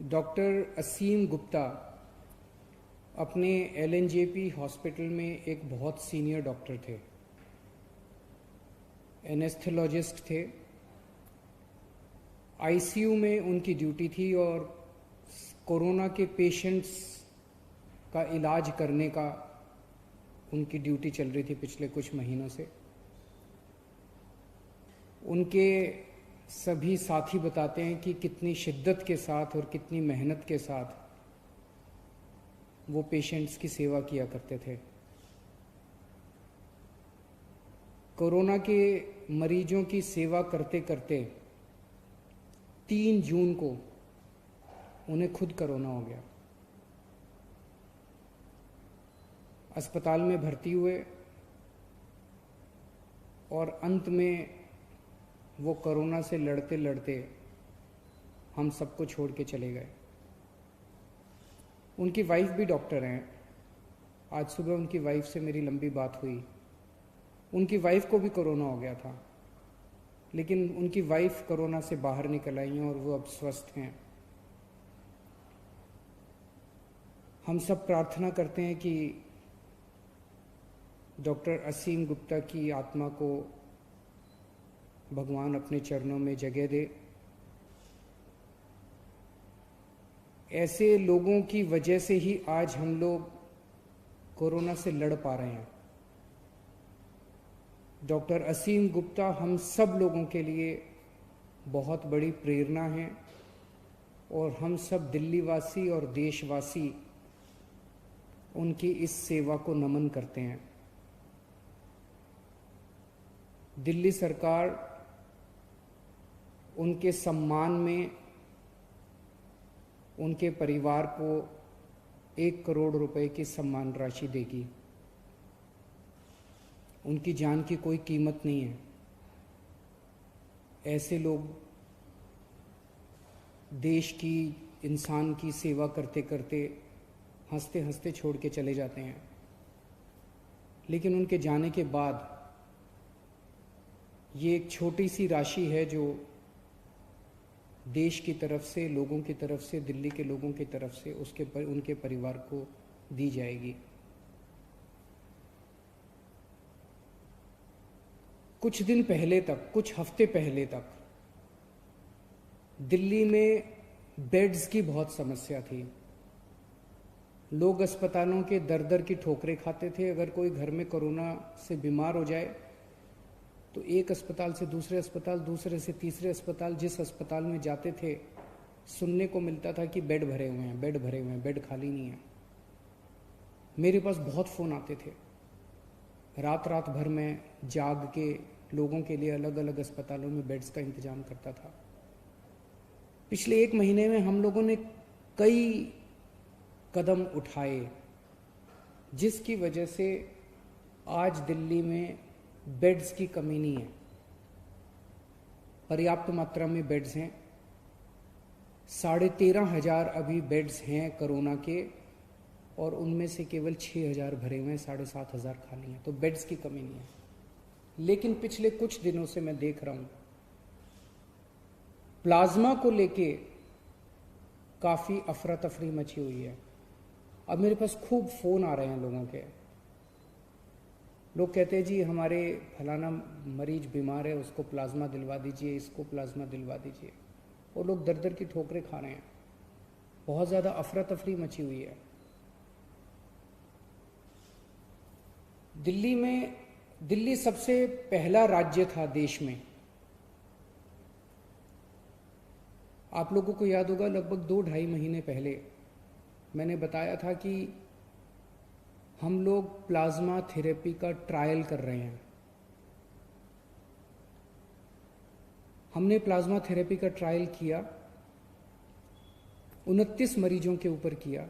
Doctor असीम गुप्ता अपने LNJP hospital में एक बहुत सीनियर डॉक्टर थे, एनेस्थेलॉजिस्ट थे। आईसीयू में उनकी ड्यूटी थी और कोरोना के पेशेंट्स का इलाज करने का उनकी ड्यूटी चल रही थी पिछले कुछ महीनों से। उनके सभी साथी बताते हैं कि कितनी शिद्दत के साथ और कितनी मेहनत के साथ वो पेशेंट्स की सेवा किया करते थे। कोरोना के मरीजों की सेवा करते करते 3 जून को उन्हें खुद कोरोना हो गया। अस्पताल में भर्ती हुए और अंत में वो कोरोना से लड़ते लड़ते हम सबको छोड़ के चले गए। उनकी वाइफ भी डॉक्टर हैं। आज सुबह उनकी वाइफ से मेरी लंबी बात हुई। उनकी वाइफ को भी कोरोना हो गया था, लेकिन उनकी वाइफ कोरोना से बाहर निकल आई हैं और वो अब स्वस्थ हैं। हम सब प्रार्थना करते हैं कि डॉक्टर असीम गुप्ता की आत्मा को भगवान अपने चरणों में जगह दे। ऐसे लोगों की वजह से ही आज हम लोग कोरोना से लड़ पा रहे हैं। डॉक्टर असीम गुप्ता हम सब लोगों के लिए बहुत बड़ी प्रेरणा हैं और हम सब दिल्ली वासी और देशवासी उनकी इस सेवा को नमन करते हैं। दिल्ली सरकार उनके सम्मान में उनके परिवार को 1 करोड़ रुपए की सम्मान राशि देगी। उनकी जान की कोई कीमत नहीं है। ऐसे लोग देश की, इंसान की सेवा करते करते हंसते हंसते छोड़ के चले जाते हैं, लेकिन उनके जाने के बाद ये एक छोटी सी राशि है जो देश की तरफ से, लोगों की तरफ से, दिल्ली के लोगों की तरफ से उनके परिवार को दी जाएगी। कुछ दिन पहले तक, कुछ हफ्ते पहले तक दिल्ली में बेड्स की बहुत समस्या थी। लोग अस्पतालों के दर दर की ठोकरें खाते थे। अगर कोई घर में कोरोना से बीमार हो जाए तो एक अस्पताल से दूसरे अस्पताल, दूसरे से तीसरे अस्पताल, जिस अस्पताल में जाते थे सुनने को मिलता था कि बेड भरे हुए हैं, बेड भरे हुए हैं, बेड खाली नहीं है। मेरे पास बहुत फ़ोन आते थे। रात रात भर में जाग के लोगों के लिए अलग अलग अस्पतालों में बेड्स का इंतजाम करता था। पिछले 1 महीने में हम लोगों ने कई कदम उठाए जिसकी वजह से आज दिल्ली में बेड्स की कमी नहीं है। पर्याप्त मात्रा में बेड्स हैं। 13,500 अभी बेड्स हैं कोरोना के, और उनमें से केवल 6,000 भरे हुए हैं, 7,500 खाली हैं। तो बेड्स की कमी नहीं है। लेकिन पिछले कुछ दिनों से मैं देख रहा हूं प्लाज्मा को लेके काफ़ी अफरा तफरी मची हुई है। अब मेरे पास खूब फ़ोन आ रहे हैं लोगों के। लोग कहते हैं जी हमारे फलाना मरीज बीमार है, उसको प्लाज्मा दिलवा दीजिए, इसको प्लाज्मा दिलवा दीजिए। और लोग दर दर की ठोकरें खा रहे हैं। बहुत ज़्यादा अफरा तफरी मची हुई है दिल्ली में। दिल्ली सबसे पहला राज्य था देश में। आप लोगों को याद होगा लगभग 2-2.5 महीने पहले मैंने बताया था कि हम लोग प्लाज्मा थेरेपी का ट्रायल कर रहे हैं। हमने प्लाज्मा थेरेपी का ट्रायल किया, 29 मरीजों के ऊपर किया।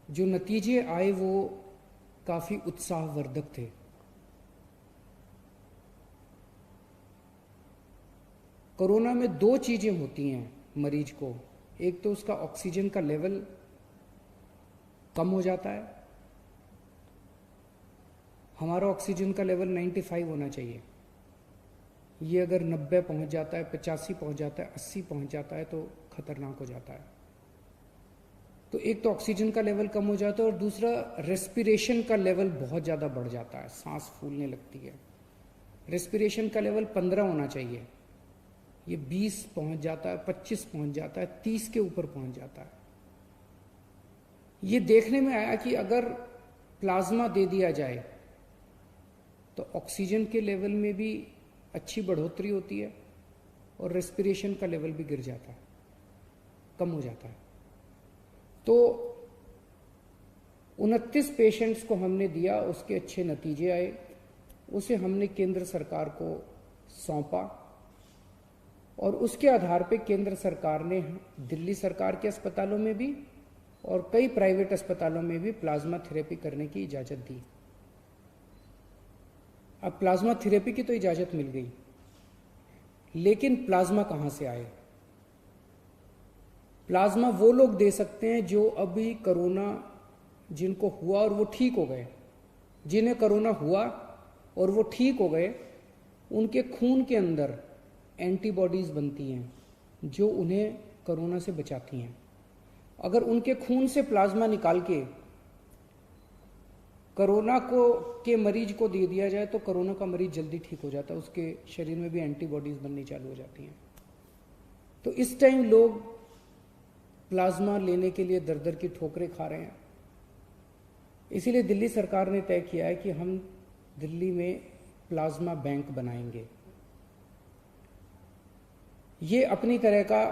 जो नतीजे आए वो काफ़ी उत्साहवर्धक थे। कोरोना में 2 चीज़ें होती हैं मरीज को। एक तो उसका ऑक्सीजन का लेवल कम हो जाता है। हमारा ऑक्सीजन का लेवल 95 होना चाहिए। ये अगर 90 पहुंच जाता है, 85 पहुंच जाता है, 80 पहुंच जाता है तो खतरनाक हो जाता है। तो एक तो ऑक्सीजन का लेवल कम हो जाता है और दूसरा रेस्पिरेशन का लेवल बहुत ज़्यादा बढ़ जाता है, सांस फूलने लगती है। रेस्पिरेशन का लेवल 15 होना चाहिए, ये 20 पहुंच जाता है, 25 पहुंच जाता है, 30 के ऊपर पहुंच जाता है। ये देखने में आया कि अगर प्लाज्मा दे दिया जाए तो ऑक्सीजन के लेवल में भी अच्छी बढ़ोतरी होती है और रेस्पिरेशन का लेवल भी गिर जाता है, कम हो जाता है। तो 29 पेशेंट्स को हमने दिया, उसके अच्छे नतीजे आए, उसे हमने केंद्र सरकार को सौंपा और उसके आधार पे केंद्र सरकार ने दिल्ली सरकार के अस्पतालों में भी और कई प्राइवेट अस्पतालों में भी प्लाज्मा थेरेपी करने की इजाज़त दी। अब प्लाज्मा थेरेपी की तो इजाज़त मिल गई, लेकिन प्लाज्मा कहाँ से आए? प्लाज्मा वो लोग दे सकते हैं जो अभी कोरोना जिनको हुआ और वो ठीक हो गए। जिन्हें कोरोना हुआ और वो ठीक हो गए, उनके खून के अंदर एंटीबॉडीज बनती हैं जो उन्हें कोरोना से बचाती हैं। अगर उनके खून से प्लाज्मा निकाल के कोरोना के मरीज को दे दिया जाए तो कोरोना का मरीज जल्दी ठीक हो जाता है, उसके शरीर में भी एंटीबॉडीज बननी चालू हो जाती हैं। तो इस टाइम लोग प्लाज्मा लेने के लिए दर दर की ठोकरें खा रहे हैं। इसीलिए दिल्ली सरकार ने तय किया है कि हम दिल्ली में प्लाज्मा बैंक बनाएंगे। ये अपनी तरह का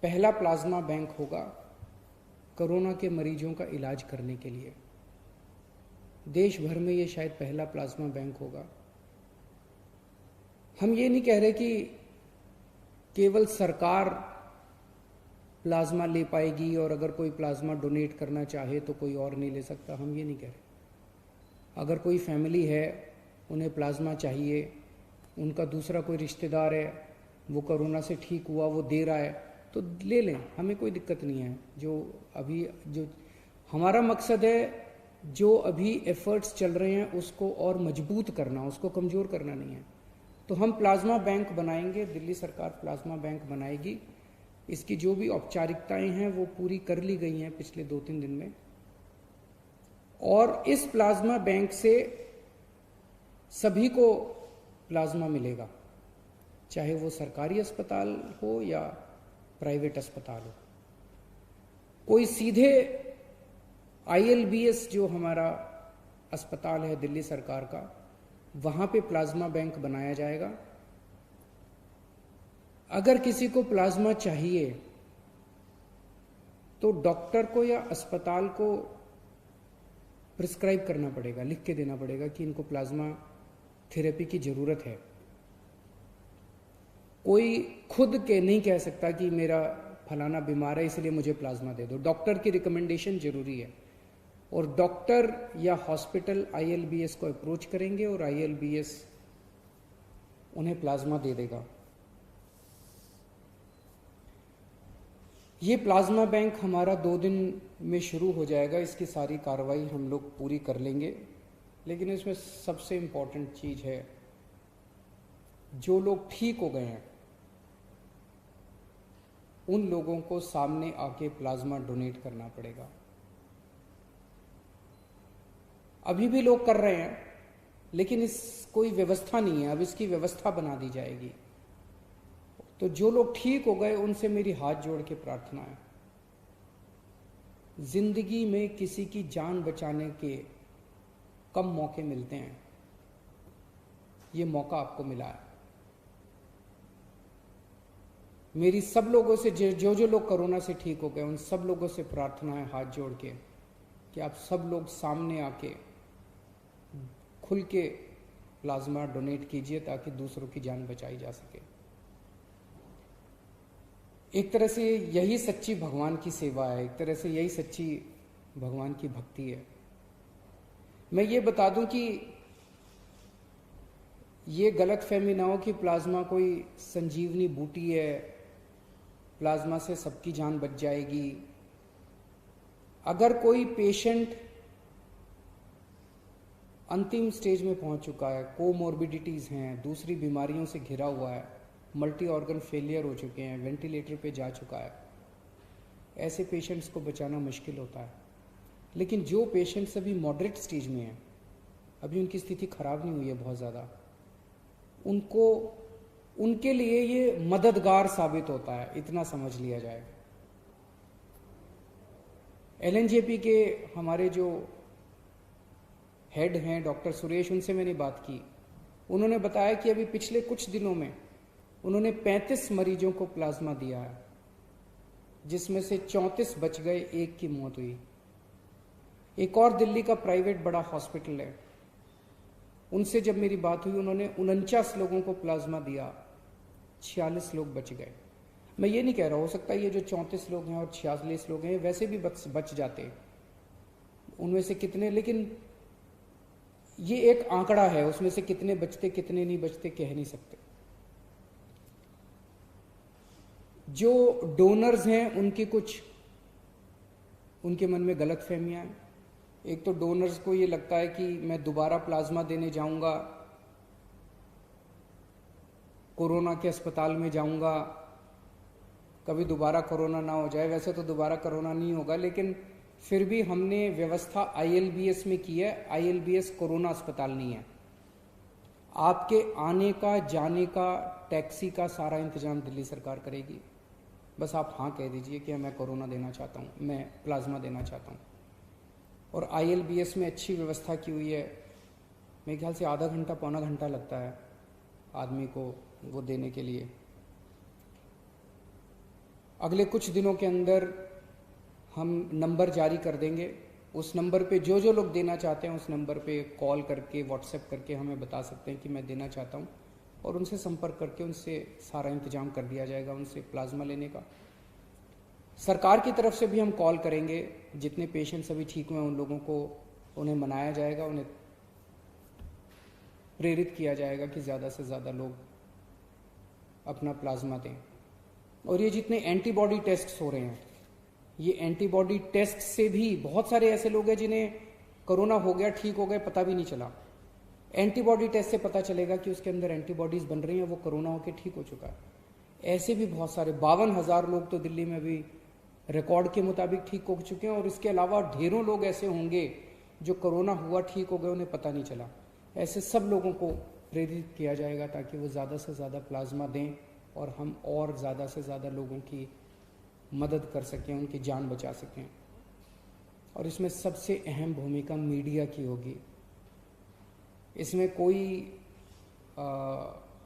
पहला प्लाज्मा बैंक होगा कोरोना के मरीजों का इलाज करने के लिए। देश भर में ये शायद पहला प्लाज्मा बैंक होगा। हम ये नहीं कह रहे कि केवल सरकार प्लाज्मा ले पाएगी और अगर कोई प्लाज्मा डोनेट करना चाहे तो कोई और नहीं ले सकता, हम ये नहीं कह रहे। अगर कोई फैमिली है, उन्हें प्लाज्मा चाहिए, उनका दूसरा कोई रिश्तेदार है, वो कोरोना से ठीक हुआ, वो दे रहा है, तो ले लें, हमें कोई दिक्कत नहीं है। जो हमारा मकसद है, जो अभी एफर्ट्स चल रहे हैं उसको और मजबूत करना, उसको कमज़ोर करना नहीं है। तो हम प्लाज्मा बैंक बनाएंगे, दिल्ली सरकार प्लाज्मा बैंक बनाएगी। इसकी जो भी औपचारिकताएं हैं वो पूरी कर ली गई हैं पिछले 2-3 दिन में। और इस प्लाज्मा बैंक से सभी को प्लाज्मा मिलेगा, चाहे वो सरकारी अस्पताल हो या प्राइवेट अस्पताल हो। कोई सीधे ILBS जो हमारा अस्पताल है दिल्ली सरकार का, वहां पे प्लाज्मा बैंक बनाया जाएगा। अगर किसी को प्लाज्मा चाहिए तो डॉक्टर को या अस्पताल को प्रिस्क्राइब करना पड़ेगा, लिख के देना पड़ेगा कि इनको प्लाज्मा थेरेपी की जरूरत है। कोई खुद के नहीं कह सकता कि मेरा फलाना बीमार है इसलिए मुझे प्लाज्मा दे दो। डॉक्टर की रिकमेंडेशन जरूरी है और डॉक्टर या हॉस्पिटल ILBS को अप्रोच करेंगे और ILBS उन्हें प्लाज्मा दे देगा। ये प्लाज्मा बैंक हमारा 2 दिन में शुरू हो जाएगा। इसकी सारी कार्रवाई हम लोग पूरी कर लेंगे, लेकिन इसमें सबसे इम्पोर्टेंट चीज है, जो लोग ठीक हो गए हैं उन लोगों को सामने आके प्लाज्मा डोनेट करना पड़ेगा। अभी भी लोग कर रहे हैं, लेकिन इस कोई व्यवस्था नहीं है। अब इसकी व्यवस्था बना दी जाएगी। तो जो लोग ठीक हो गए उनसे मेरी हाथ जोड़ के प्रार्थना है, जिंदगी में किसी की जान बचाने के कम मौके मिलते हैं, ये मौका आपको मिला है। मेरी सब लोगों से जो लोग कोरोना से ठीक हो गए उन सब लोगों से प्रार्थना है हाथ जोड़ के कि आप सब लोग सामने आके खुल के प्लाज्मा डोनेट कीजिए ताकि दूसरों की जान बचाई जा सके। एक तरह से यही सच्ची भगवान की सेवा है, एक तरह से यही सच्ची भगवान की भक्ति है। मैं ये बता दूं कि ये गलतफहमी ना हो कि प्लाज्मा कोई संजीवनी बूटी है, प्लाज्मा से सबकी जान बच जाएगी। अगर कोई पेशेंट अंतिम स्टेज में पहुंच चुका है, कोमॉर्बिडिटीज हैं, दूसरी बीमारियों से घिरा हुआ है, मल्टी ऑर्गन फेलियर हो चुके हैं, वेंटिलेटर पे जा चुका है, ऐसे पेशेंट्स को बचाना मुश्किल होता है। लेकिन जो पेशेंट्स अभी मॉडरेट स्टेज में हैं, अभी उनकी स्थिति खराब नहीं हुई है बहुत ज़्यादा, उनके लिए ये मददगार साबित होता है, इतना समझ लिया जाए। एलएनजेपी के हमारे जो हेड हैं डॉक्टर सुरेश, उनसे मैंने बात की। उन्होंने बताया कि अभी पिछले कुछ दिनों में उन्होंने 35 मरीजों को प्लाज्मा दिया है, जिसमें से 34 बच गए, एक की मौत हुई। एक और दिल्ली का प्राइवेट बड़ा हॉस्पिटल है, उनसे जब मेरी बात हुई, उन्होंने 49 लोगों को प्लाज्मा दिया, 46 लोग बच गए। मैं ये नहीं कह रहा, हो सकता है ये जो 34 लोग हैं और 46 लोग हैं वैसे भी बच जाते, उनमें से कितने, लेकिन ये एक आंकड़ा है, उसमें से कितने बचते कितने नहीं बचते कह नहीं सकते। जो डोनर्स हैं उनके मन में गलत फहमियां हैं। एक तो डोनर्स को ये लगता है कि मैं दोबारा प्लाज्मा देने जाऊंगा, कोरोना के अस्पताल में जाऊंगा, कभी दोबारा कोरोना ना हो जाए। वैसे तो दोबारा कोरोना नहीं होगा, लेकिन फिर भी हमने व्यवस्था आईएलबीएस में की है। आईएलबीएस कोरोना अस्पताल नहीं है। आपके आने का, जाने का, टैक्सी का सारा इंतजाम दिल्ली सरकार करेगी। बस आप हाँ कह दीजिए कि मैं कोरोना देना चाहता हूँ, मैं प्लाज्मा देना चाहता हूँ। और आईएलबीएस में अच्छी व्यवस्था की हुई है। मेरे ख्याल से आधा घंटा पौना घंटा लगता है आदमी को वो देने के लिए। अगले कुछ दिनों के अंदर हम नंबर जारी कर देंगे। उस नंबर पे जो जो लोग देना चाहते हैं उस नंबर पे कॉल करके, व्हाट्सएप करके हमें बता सकते हैं कि मैं देना चाहता हूँ, और उनसे संपर्क करके उनसे सारा इंतजाम कर दिया जाएगा उनसे प्लाज्मा लेने का। सरकार की तरफ से भी हम कॉल करेंगे, जितने पेशेंट्स अभी ठीक हुए उन लोगों को, उन्हें मनाया जाएगा, उन्हें प्रेरित किया जाएगा कि ज़्यादा से ज़्यादा लोग अपना प्लाज्मा दें। और ये जितने एंटीबॉडी टेस्ट हो रहे हैं, ये एंटीबॉडी टेस्ट से भी बहुत सारे ऐसे लोग हैं जिन्हें कोरोना हो गया, ठीक हो गए, पता भी नहीं चला। एंटीबॉडी टेस्ट से पता चलेगा कि उसके अंदर एंटीबॉडीज बन रही हैं, वो कोरोना होकर ठीक हो चुका है। ऐसे भी बहुत सारे 52,000 लोग तो दिल्ली में भी रिकॉर्ड के मुताबिक ठीक हो चुके हैं, और इसके अलावा ढेरों लोग ऐसे होंगे जो कोरोना हुआ, ठीक हो गए, उन्हें पता नहीं चला। ऐसे सब लोगों को प्रेरित किया जाएगा ताकि वो ज़्यादा से ज़्यादा प्लाज्मा दें और हम और ज़्यादा से ज़्यादा लोगों की मदद कर सकें, उनकी जान बचा सकें। और इसमें सबसे अहम भूमिका मीडिया की होगी। इसमें कोई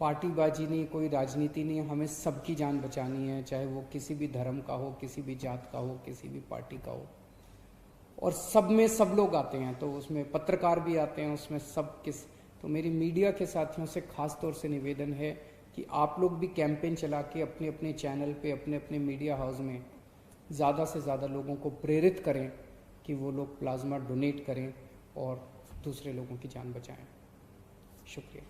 पार्टीबाजी नहीं, कोई राजनीति नहीं, हमें सबकी जान बचानी है, चाहे वो किसी भी धर्म का हो, किसी भी जात का हो, किसी भी पार्टी का हो। और सब में सब लोग आते हैं, तो उसमें पत्रकार भी आते हैं, उसमें सब तो मेरी मीडिया के साथियों से खास तौर से निवेदन है कि आप लोग भी कैंपेन चला के अपने अपने चैनल पे, अपने अपने मीडिया हाउस में ज़्यादा से ज़्यादा लोगों को प्रेरित करें कि वो लोग प्लाज्मा डोनेट करें और दूसरे लोगों की जान बचाएं। शुक्रिया।